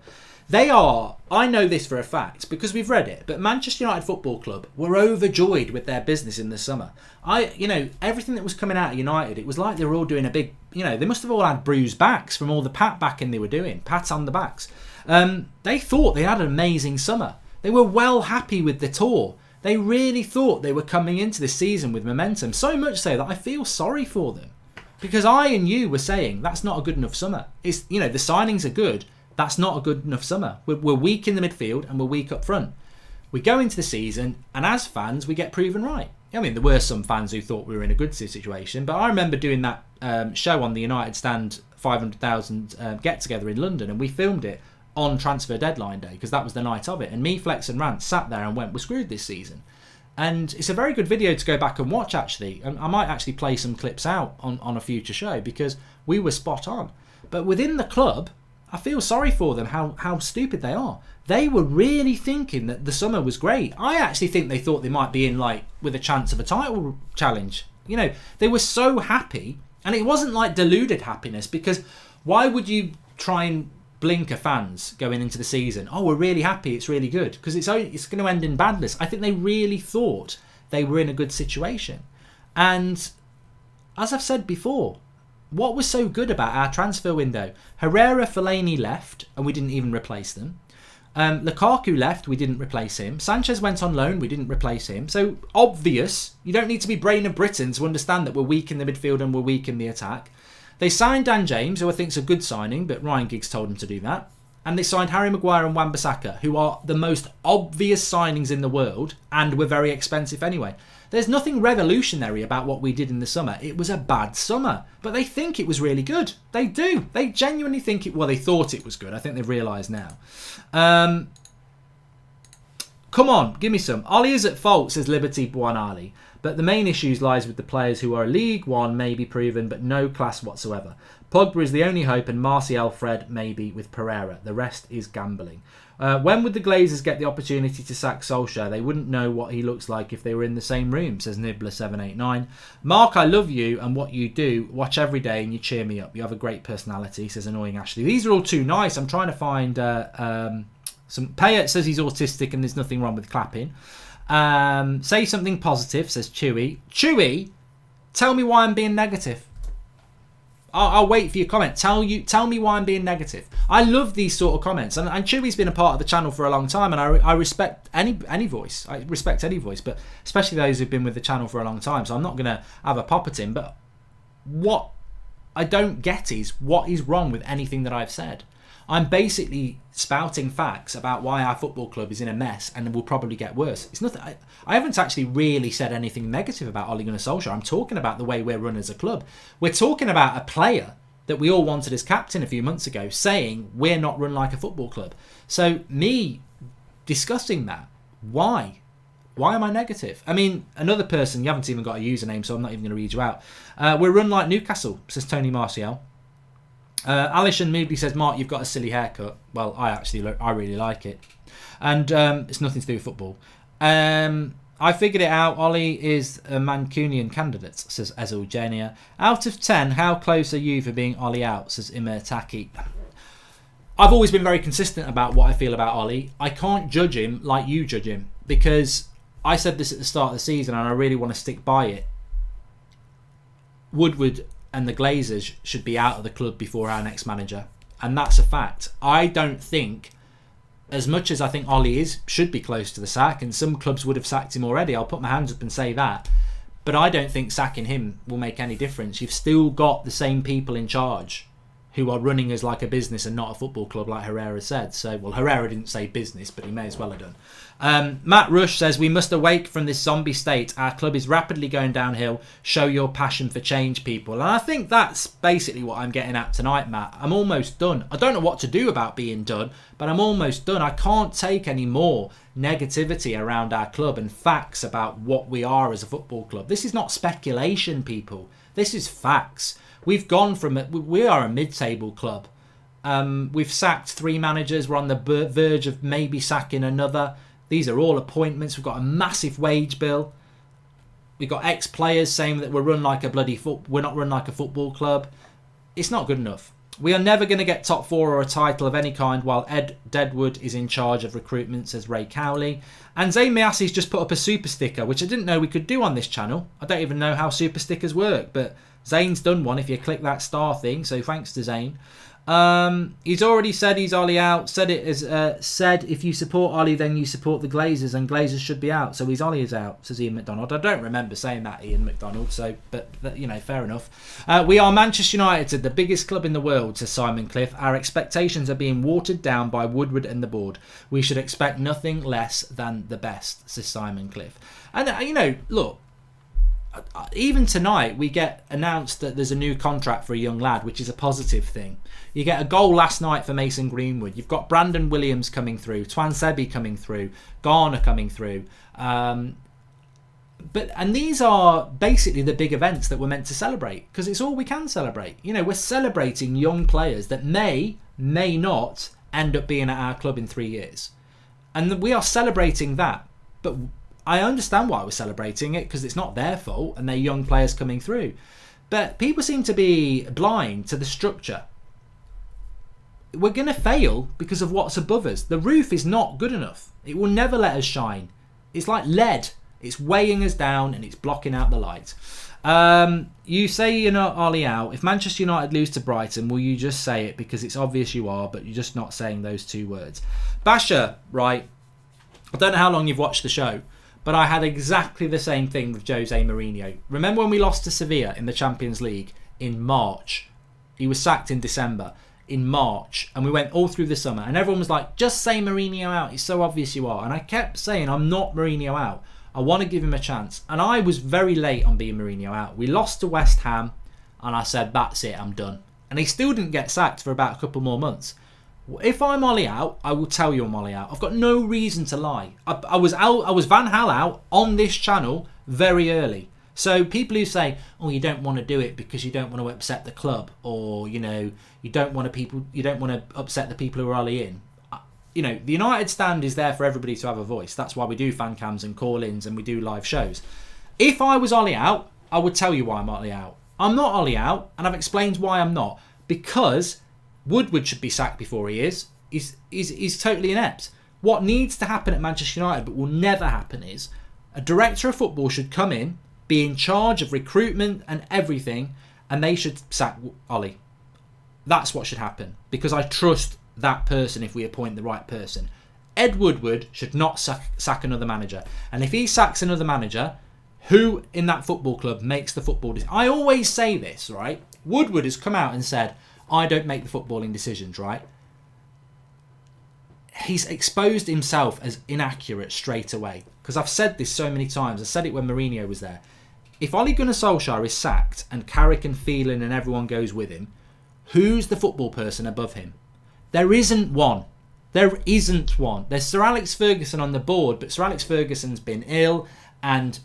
S1: They are, I know this for a fact because we've read it, but Manchester United Football Club were overjoyed with their business in the summer. Everything that was coming out of United, it was like they were all doing a big, you know, they must have all had bruised backs from all the pat backing they were doing, pats on the backs. They thought they had an amazing summer. They were well happy with the tour. They really thought they were coming into this season with momentum, so much so that I feel sorry for them. Because I and you were saying that's not a good enough summer. It's, you know, the signings are good. That's not a good enough summer. We're weak in the midfield and we're weak up front. We go into the season and as fans we get proven right. I mean, there were some fans who thought we were in a good situation, but I remember doing that show on the United Stand 500,000 get-together in London, and we filmed it on transfer deadline day because that was the night of it. And me, Flex and Rant sat there and went, we're screwed this season. And it's a very good video to go back and watch, actually. And I might actually play some clips out on a future show because we were spot on. But within the club, I feel sorry for them, how stupid they are. They were really thinking that the summer was great. I actually think they thought they might be in, like, with a chance of a title challenge They were so happy, and it wasn't like deluded happiness, because why would you try and blinker fans going into the season? Oh, we're really happy, it's really good, because it's going to end in badness. I think they really thought they were in a good situation. And as I've said before, what was so good about our transfer window? Herrera, Fellaini left, and we didn't even replace them. Lukaku left, we didn't replace him. Sanchez went on loan, we didn't replace him. So obvious, you don't need to be brain of Britain to understand that we're weak in the midfield and we're weak in the attack. They signed Dan James, who I think's a good signing, but Ryan Giggs told them to do that. And they signed Harry Maguire and Wan-Bissaka, who are the most obvious signings in the world and were very expensive anyway. There's nothing revolutionary about what we did in the summer. It was a bad summer, but they think it was really good. They do. They genuinely think it. Well, they thought it was good. I think they've realised now. Come on, give me some. Ollie is at fault, says Liberty Buonali. But the main issues lies with the players who are League One, maybe proven, but no class whatsoever. Pogba is the only hope, and Martial, Fred, maybe with Pereira. The rest is gambling. When would the Glazers get the opportunity to sack Solskjaer? They wouldn't know what he looks like if they were in the same room, says Nibbler789. Mark, I love you and what you do. Watch every day and you cheer me up. You have a great personality, says Annoying Ashley. These are all too nice. I'm trying to find some... Payet says he's autistic and there's nothing wrong with clapping. Say something positive, says Chewy. Chewy, tell me why I'm being negative. I'll wait for your comment. Tell me why I'm being negative. I love these sort of comments, and Chewy's been a part of the channel for a long time, and I respect any voice. I respect any voice, but especially those who've been with the channel for a long time. So I'm not going to have a pop at him. But what I don't get is what is wrong with anything that I've said. I'm basically spouting facts about why our football club is in a mess and will probably get worse. It's nothing. I haven't actually really said anything negative about Ole Gunnar Solskjaer. I'm talking about the way we're run as a club. We're talking about a player that we all wanted as captain a few months ago saying we're not run like a football club. So me discussing that, why? Why am I negative? I mean, another person, you haven't even got a username, so I'm not even going to read you out. We're run like Newcastle, says Tony Martial. Alishan Moodley says, Mark, you've got a silly haircut. Well, I really like it. And it's nothing to do with football. I figured it out. Ollie is a Mancunian candidate, says Ezelgenia. Out of 10, how close are you for being Ollie out, says Imertaki. I've always been very consistent about what I feel about Ollie. I can't judge him like you judge him, because I said this at the start of the season and I really want to stick by it. Woodward and the Glazers should be out of the club before our next manager, and that's a fact. I don't think, as much as I think Ollie should be close to the sack, and some clubs would have sacked him already, I'll put my hands up and say that, but I don't think sacking him will make any difference. You've still got the same people in charge who are running as like a business and not a football club, like Herrera said. So, well, Herrera didn't say business, but he may as well have done. Matt Rush says, we must awake from this zombie state. Our club is rapidly going downhill. Show your passion for change, people. And I think that's basically what I'm getting at tonight, Matt. I'm almost done. I don't know what to do about being done, but I'm almost done. I can't take any more negativity around our club and facts about what we are as a football club. This is not speculation, people. This is facts. We've gone from we are a mid-table club. We've sacked 3 managers. We're on the verge of maybe sacking another. These are all appointments. We've got a massive wage bill. We've got ex-players saying that we're run like a we're not run like a football club. It's not good enough. We are never going to get top 4 or a title of any kind while Ed Deadwood is in charge of recruitment, says Ray Cowley. And Zayn Miasi's just put up a super sticker, which I didn't know we could do on this channel. I don't even know how super stickers work, but Zayn's done one if you click that star thing, so thanks to Zayn. He's already said he's Ollie out. Said if you support Ollie, then you support the Glazers, and Glazers should be out. So he's Ollie is out, says Ian McDonald. I don't remember saying that, Ian McDonald. So, but fair enough. We are Manchester United, the biggest club in the world, says Simon Cliff. Our expectations are being watered down by Woodward and the board. We should expect nothing less than the best, says Simon Cliff. And look. Even tonight, we get announced that there's a new contract for a young lad, which is a positive thing. You get a goal last night for Mason Greenwood. You've got Brandon Williams coming through, Twan Sebi coming through, Garner coming through. And these are basically the big events that we're meant to celebrate, because it's all we can celebrate. We're celebrating young players that may not end up being at our club in 3 years. And we are celebrating that. But I understand why we're celebrating it, because it's not their fault and they're young players coming through. But people seem to be blind to the structure. We're going to fail because of what's above us. The roof is not good enough. It will never let us shine. It's like lead. It's weighing us down and it's blocking out the light. You say you're not Ollie out. If Manchester United lose to Brighton, will you just say it? Because it's obvious you are, but you're just not saying those two words. Basher, right? I don't know how long you've watched the show, but I had exactly the same thing with Jose Mourinho. Remember when we lost to Sevilla in the Champions League in March? He was sacked in December. In March, and we went all through the summer, and everyone was like, just say Mourinho out, it's so obvious you are. And I kept saying, I'm not Mourinho out, I want to give him a chance. And I was very late on being Mourinho out. We lost to West Ham and I said, that's it, I'm done. And he still didn't get sacked for about a couple more months. If I'm Ollie out, I will tell you I'm Ollie out. I've got no reason to lie. I was Van Hal out on this channel very early. So people who say, oh, you don't want to do it because you don't want to upset the club, or you don't want to upset the people who are Ollie in. The United stand is there for everybody to have a voice. That's why we do fan cams and call-ins and we do live shows. If I was Ollie out, I would tell you why I'm Ollie out. I'm not Ollie out, and I've explained why I'm not. Because Woodward should be sacked before he is. He's totally inept. What needs to happen at Manchester United, but will never happen, is a director of football should come in, be in charge of recruitment and everything, and they should sack Ollie. That's what should happen, because I trust that person if we appoint the right person. Ed Woodward should not sack another manager. And if he sacks another manager, who in that football club makes the football decision? I always say this, right? Woodward has come out and said, I don't make the footballing decisions, right? He's exposed himself as inaccurate straight away. Because I've said this so many times. I said it when Mourinho was there. If Ole Gunnar Solskjaer is sacked and Carrick and Phelan and everyone goes with him, who's the football person above him? There isn't one. There isn't one. There's Sir Alex Ferguson on the board, but Sir Alex Ferguson's been ill, and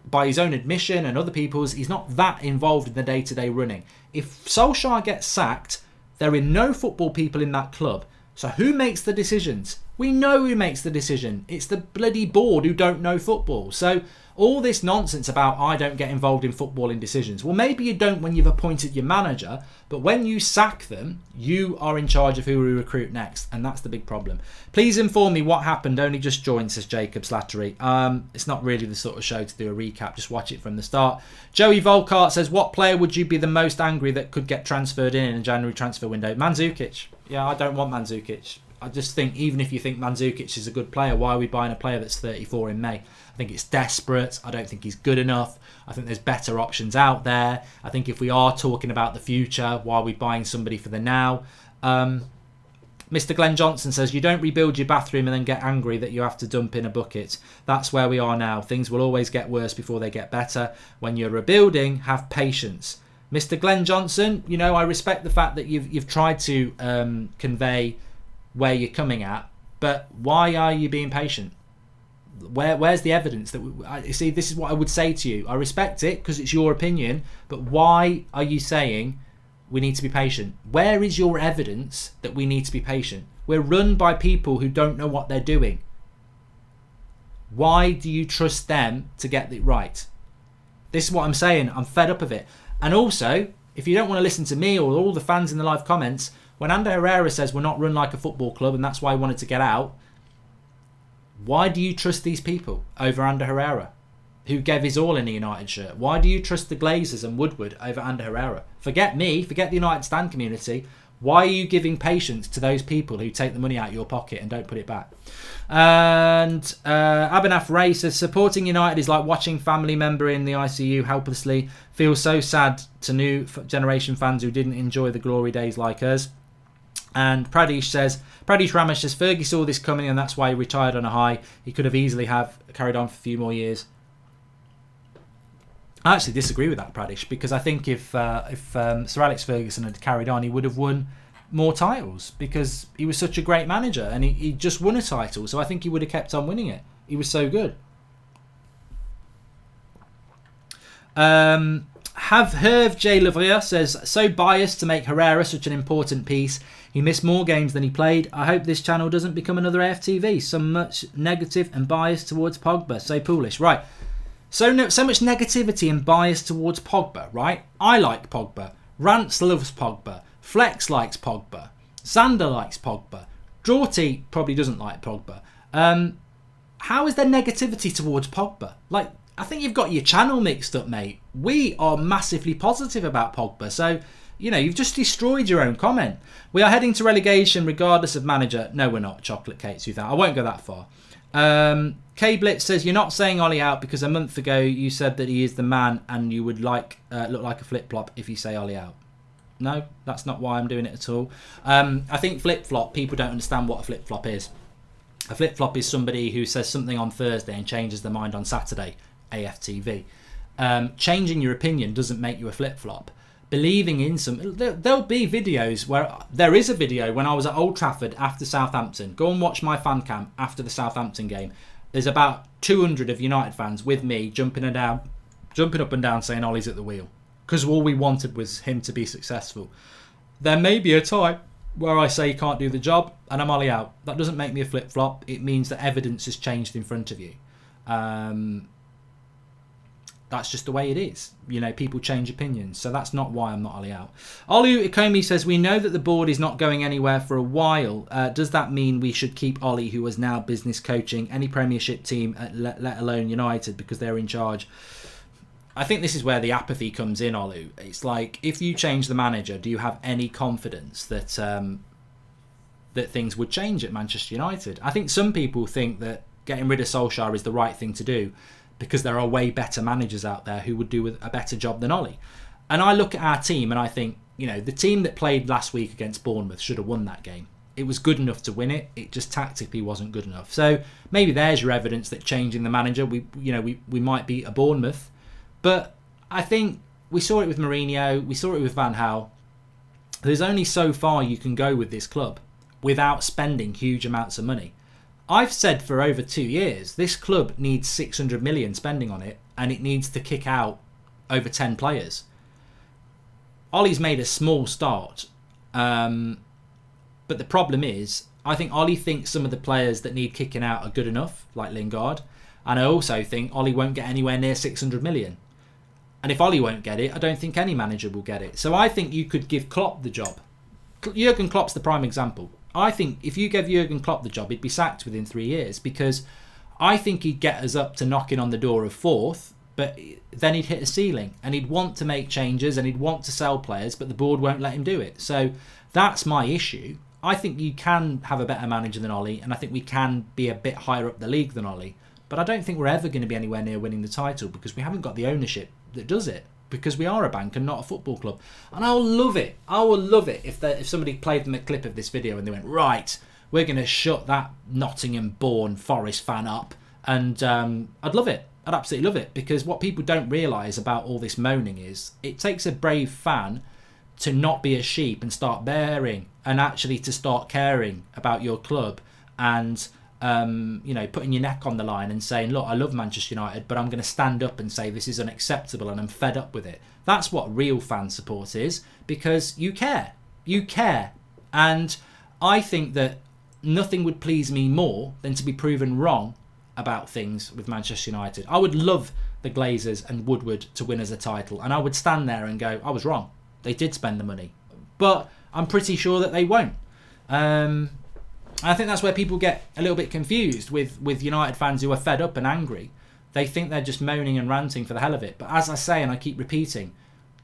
S1: by his own admission and other people's, he's not that involved in the day-to-day running. If Solskjaer gets sacked, there are no football people in that club. So who makes the decisions? We know who makes the decision. It's the bloody board who don't know football. So all this nonsense about I don't get involved in footballing decisions. Well, maybe you don't when you've appointed your manager, but when you sack them, you are in charge of who we recruit next, and that's the big problem. Please inform me what happened. Only just joined, says Jacob Slattery. It's not really the sort of show to do a recap. Just watch it from the start. Joey Volkart says, what player would you be the most angry that could get transferred in a January transfer window? Mandzukic. Yeah, I don't want Mandzukic. I just think, even if you think Mandzukic is a good player, why are we buying a player that's 34 in May? I think it's desperate. I don't think he's good enough. I think there's better options out there. I think if we are talking about the future, why are we buying somebody for the now? Mr. Glenn Johnson says, you don't rebuild your bathroom and then get angry that you have to dump in a bucket. That's where we are now. Things will always get worse before they get better. When you're rebuilding, have patience. Mr. Glenn Johnson, I respect the fact that you've tried to convey where you're coming at, but why are you being patient? Where's the evidence that see? This is what I would say to you. I respect it because it's your opinion, but why are you saying we need to be patient? Where is your evidence that we need to be patient? We're run by people who don't know what they're doing. Why do you trust them to get it right? This is what I'm saying. I'm fed up of it. And also, if you don't want to listen to me or all the fans in the live comments, when Ander Herrera says we're not run like a football club and that's why he wanted to get out, why do you trust these people over Ander Herrera, who gave his all in the United shirt? Why do you trust the Glazers and Woodward over Ander Herrera? Forget me, forget the United Stand community. Why are you giving patience to those people who take the money out of your pocket and don't put it back? And Abhinav Ray says, supporting United is like watching family member in the ICU helplessly. Feels so sad to new generation fans who didn't enjoy the glory days like us. And Pradesh Ramesh says, Fergie saw this coming and that's why he retired on a high. He could have easily carried on for a few more years. I actually disagree with that, Pradesh, because I think if Sir Alex Ferguson had carried on, he would have won more titles because he was such a great manager and he just won a title. So I think he would have kept on winning it. He was so good. Herve J. Lavrier says, so biased to make Herrera such an important piece. He missed more games than he played. I hope this channel doesn't become another AFTV. So much negative and bias towards Pogba. So foolish. Right. So much negativity and bias towards Pogba, right? I like Pogba. Rance loves Pogba. Flex likes Pogba. Xander likes Pogba. Drawty probably doesn't like Pogba. How is there negativity towards Pogba? Like, I think you've got your channel mixed up, mate. We are massively positive about Pogba. So, you know, you've just destroyed your own comment. We are heading to relegation regardless of manager. No, we're not. Chocolate Cake 2000. I won't go that far. K Blitz says, you're not saying Ollie out because a month ago you said that he is the man and you would look like a flip-flop if you say Ollie out. No, that's not why I'm doing it at all. I think flip-flop, people don't understand what a flip-flop is. A flip-flop is somebody who says something on Thursday and changes their mind on Saturday. AFTV. Changing your opinion doesn't make you a flip-flop. Believing in there'll be videos where there is a video when I was at Old Trafford after Southampton. Go and watch my fan cam after the Southampton game. There's about 200 of United fans with me jumping up and down saying Ollie's at the wheel, because all we wanted was him to be successful. There may be a time where I say he can't do the job and I'm Ollie out. That doesn't make me a flip-flop. It means that evidence has changed in front of you. That's just the way it is. You know, people change opinions. So that's not why I'm not Ollie out. Olu Ikomi says, we know that the board is not going anywhere for a while. Does that mean we should keep Ollie, who is now business coaching any Premiership team, let alone United, because they're in charge? I think this is where the apathy comes in, Olu. It's like, if you change the manager, do you have any confidence that that things would change at Manchester United? I think some people think that getting rid of Solskjaer is the right thing to do, because there are way better managers out there who would do a better job than Ollie. And I look at our team and I think, you know, the team that played last week against Bournemouth should have won that game. It was good enough to win it. It just tactically wasn't good enough. So maybe there's your evidence that changing the manager, we might beat a Bournemouth. But I think we saw it with Mourinho. We saw it with Van Gaal. There's only so far you can go with this club without spending huge amounts of money. I've said for over 2 years, this club needs 600 million spending on it, and it needs to kick out over 10 players. Ollie's made a small start, but the problem is, I think Ollie thinks some of the players that need kicking out are good enough, like Lingard, and I also think Ollie won't get anywhere near 600 million. And if Ollie won't get it, I don't think any manager will get it. So I think you could give Klopp the job. Jurgen Klopp's the prime example. I think if you gave Jurgen Klopp the job, he'd be sacked within 3 years, because I think he'd get us up to knocking on the door of fourth, but then he'd hit a ceiling and he'd want to make changes and he'd want to sell players, but the board won't let him do it. So that's my issue. I think you can have a better manager than Ollie, and I think we can be a bit higher up the league than Ollie, but I don't think we're ever going to be anywhere near winning the title because we haven't got the ownership that does it. Because we are a bank and not a football club. And I will love it. I will love it if somebody played them a clip of this video and they went, right, we're going to shut that Nottingham-born Forest fan up. And I'd love it. I'd absolutely love it. Because what people don't realise about all this moaning is it takes a brave fan to not be a sheep and start bearing, and actually to start caring about your club and putting your neck on the line and saying, look, I love Manchester United, but I'm going to stand up and say this is unacceptable and I'm fed up with it. That's what real fan support is, because you care. You care. And I think that nothing would please me more than to be proven wrong about things with Manchester United. I would love the Glazers and Woodward to win us a title, and I would stand there and go, I was wrong. They did spend the money. But I'm pretty sure that they won't. I think that's where people get a little bit confused with United fans who are fed up and angry. They think they're just moaning and ranting for the hell of it. But as I say, and I keep repeating,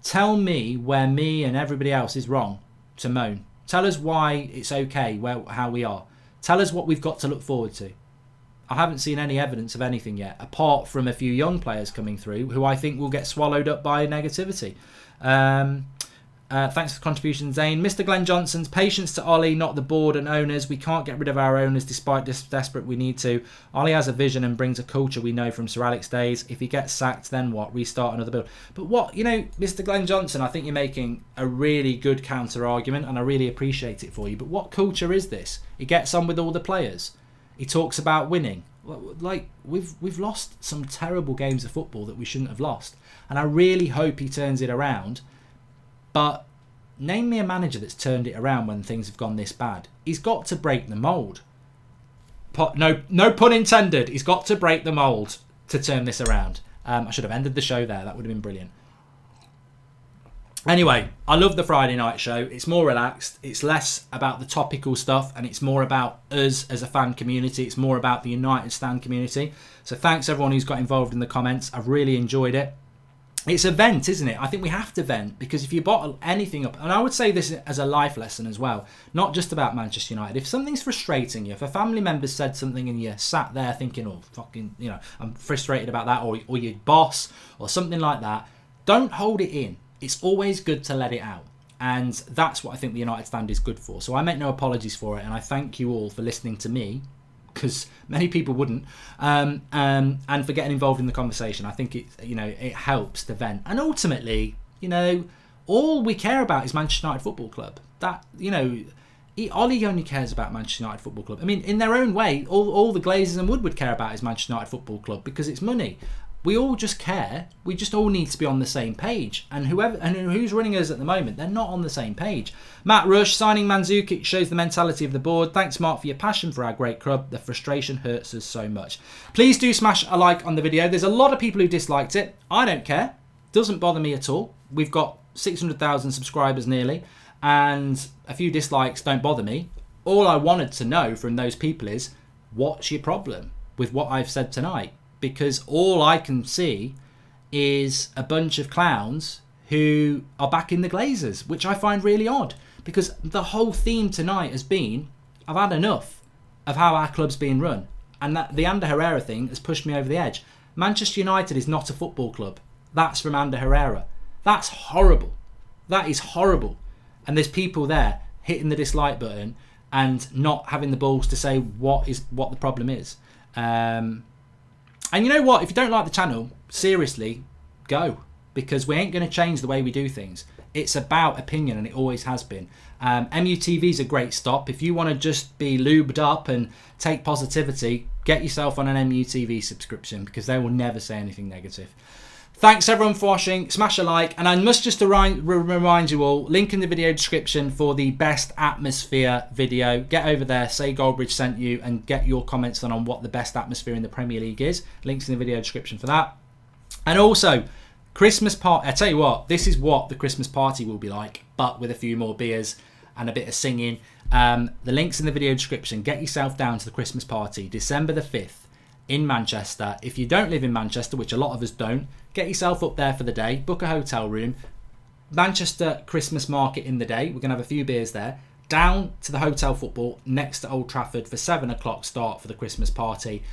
S1: tell me where me and everybody else is wrong to moan. Tell us why it's okay, how we are. Tell us what we've got to look forward to. I haven't seen any evidence of anything yet, apart from a few young players coming through who I think will get swallowed up by negativity. Thanks for the contribution, Zane. Mr. Glenn Johnson's patience to Ollie, not the board and owners. We can't get rid of our owners despite desperate we need to. Ollie has a vision and brings a culture we know from Sir Alex days. If he gets sacked, then what? Restart another build. But what, Mr. Glenn Johnson, I think you're making a really good counter argument and I really appreciate it for you. But what culture is this? He gets on with all the players. He talks about winning. Like, we've lost some terrible games of football that we shouldn't have lost. And I really hope he turns it around. But name me a manager that's turned it around when things have gone this bad. He's got to break the mould. No pun intended. He's got to break the mould to turn this around. I should have ended the show there. That would have been brilliant. Anyway, I love the Friday night show. It's more relaxed. It's less about the topical stuff, and it's more about us as a fan community. It's more about the United Stand community. So thanks everyone who's got involved in the comments. I've really enjoyed it. It's a vent, isn't it? I think we have to vent, because if you bottle anything up, and I would say this as a life lesson as well, not just about Manchester United. If something's frustrating you, if a family member said something and you sat there thinking, oh, fucking, I'm frustrated about that, or your boss, or something like that, don't hold it in. It's always good to let it out. And that's what I think the United Stand is good for. So I make no apologies for it. And I thank you all for listening to me, because many people wouldn't, and for getting involved in the conversation. I think it helps to vent. And ultimately, all we care about is Manchester United Football Club. That, Ole only cares about Manchester United Football Club. I mean, in their own way, all the Glazers and Woodward care about is Manchester United Football Club, because it's money. We all just care. We just all need to be on the same page. And who's running us at the moment, they're not on the same page. Matt Rush, signing Mandzukic shows the mentality of the board. Thanks, Mark, for your passion for our great club. The frustration hurts us so much. Please do smash a like on the video. There's a lot of people who disliked it. I don't care. Doesn't bother me at all. We've got 600,000 subscribers nearly, and a few dislikes don't bother me. All I wanted to know from those people is, what's your problem with what I've said tonight? Because all I can see is a bunch of clowns who are backing the Glazers, which I find really odd. Because the whole theme tonight has been, I've had enough of how our club's being run. And that the Ander Herrera thing has pushed me over the edge. Manchester United is not a football club. That's from Ander Herrera. That's horrible. That is horrible. And there's people there hitting the dislike button and not having the balls to say what the problem is. And you know what? If you don't like the channel, seriously, go. Because we ain't going to change the way we do things. It's about opinion, and it always has been. MUTV is a great stop. If you want to just be lubed up and take positivity, get yourself on an MUTV subscription, because they will never say anything negative. Thanks everyone for watching. Smash a like. And I must just remind you all, link in the video description for the best atmosphere video. Get over there, say Goldbridge sent you, and get your comments on what the best atmosphere in the Premier League is. Links in the video description for that. And also, Christmas party. I tell you what, this is what the Christmas party will be like, but with a few more beers and a bit of singing. The link's in the video description. Get yourself down to the Christmas party, December the 5th in Manchester. If you don't live in Manchester, which a lot of us don't, get yourself up there for the day, book a hotel room. Manchester Christmas market in the day. We're going to have a few beers there. Down to the hotel football next to Old Trafford for 7 o'clock start for the Christmas party.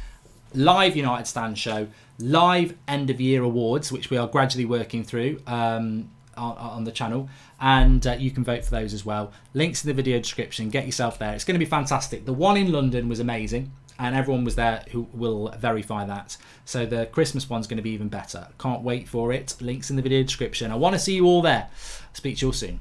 S1: Live United Stand show. Live end of year awards, which we are gradually working through on the channel. And you can vote for those as well. Links in the video description. Get yourself there. It's going to be fantastic. The one in London was amazing, and everyone was there who will verify that. So the Christmas one's going to be even better. Can't wait for it. Links in the video description. I want to see you all there. Speak to you all soon.